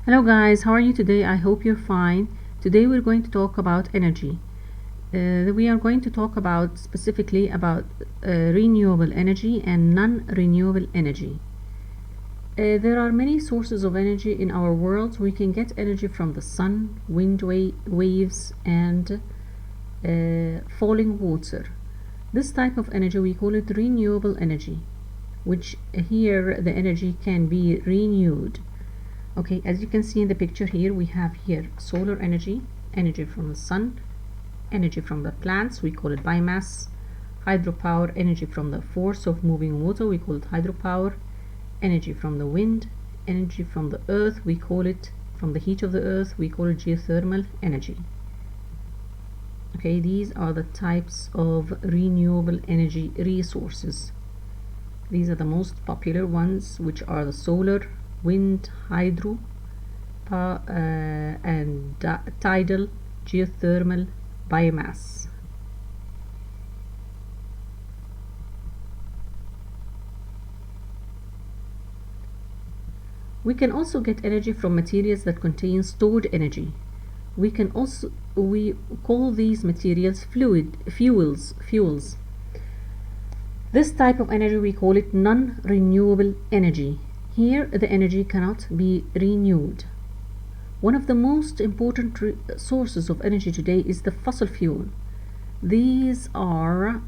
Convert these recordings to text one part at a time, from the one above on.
Hello guys, how are you today? I hope you're fine. Today we're going to talk about energy. We are going to talk about specifically about renewable energy and non-renewable energy. There are many sources of energy in our world. We can get energy from the sun, wind waves, and falling water. This type of energy we call it renewable energy, which here the energy can be renewed. Okay, as you can see in the picture here, we have here solar energy, energy from the sun, energy from the plants, we call it biomass, hydropower, energy from the force of moving water, we call it hydropower, energy from the wind, energy from the earth, we call it, from the heat of the earth, we call it geothermal energy. Okay, these are the types of renewable energy resources. These are the most popular ones, which are the solar, wind, hydro, and tidal, geothermal, biomass. We can also get energy from materials that contain stored energy. We call these materials fuels. This type of energy we call it non-renewable energy. Here the energy cannot be renewed. One of the most important sources of energy today is the fossil fuel. These are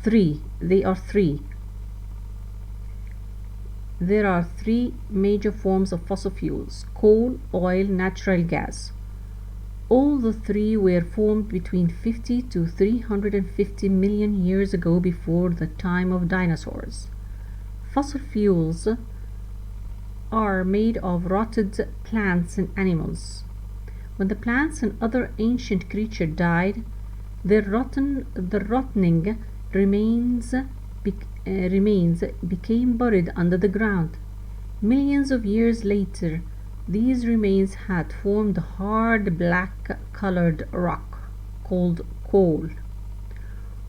three. There are three major forms of fossil fuels: coal, oil, natural gas. All the three were formed between 50 to 350 million years ago, before the time of dinosaurs. Fossil fuels are made of rotted plants and animals. When the plants and other ancient creatures died, the rotting remains became buried under the ground. Millions of years later, these remains had formed hard black colored rock called coal,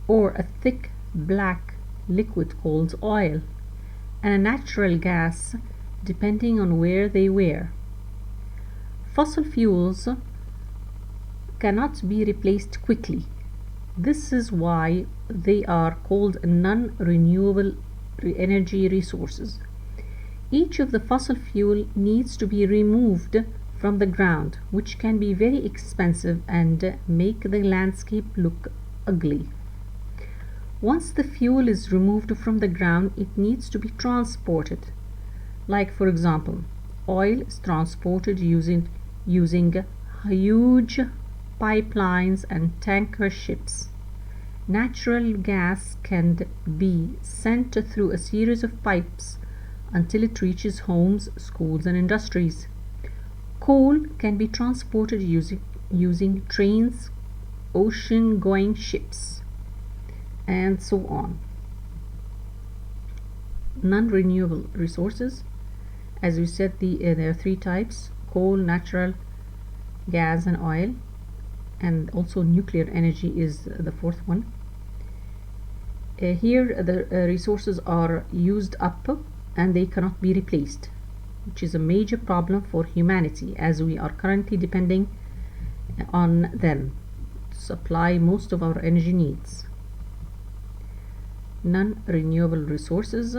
or a thick black liquid called oil, and a natural gas, depending on where they were. Fossil fuels cannot be replaced quickly. This is why they are called non-renewable energy resources. Each of the fossil fuel needs to be removed from the ground, which can be very expensive and make the landscape look ugly. Once the fuel is removed from the ground, it needs to be transported. Like, for example, oil is transported using huge pipelines and tanker ships. Natural gas can be sent through a series of pipes until it reaches homes, schools, and industries. Coal can be transported using trains, ocean-going ships, and so on. Non-renewable resources, as we said, there are three types: coal, natural gas, and oil, and also nuclear energy is the fourth one. Here the resources are used up and they cannot be replaced, which is a major problem for humanity, as we are currently depending on them to supply most of our energy needs. Non-renewable resources,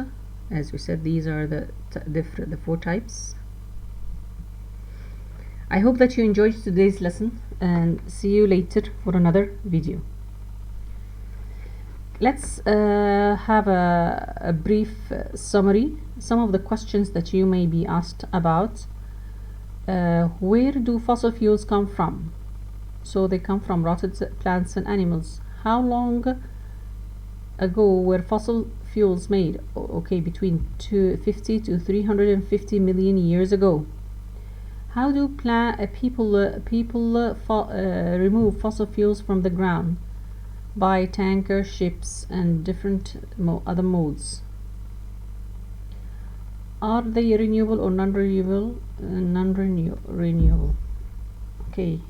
as we said, these are the four types. I hope that you enjoyed today's lesson, and see you later for another video. Let's have a brief summary. Some of the questions that you may be asked about. Where do fossil fuels come from? So they come from rotted plants and animals. How long ago were fossil fuels made? Okay, between 50 to 350 million years ago. How do people remove fossil fuels from the ground? By tanker ships and different other modes. Are they renewable or non-renewable? Non-renewable. Okay,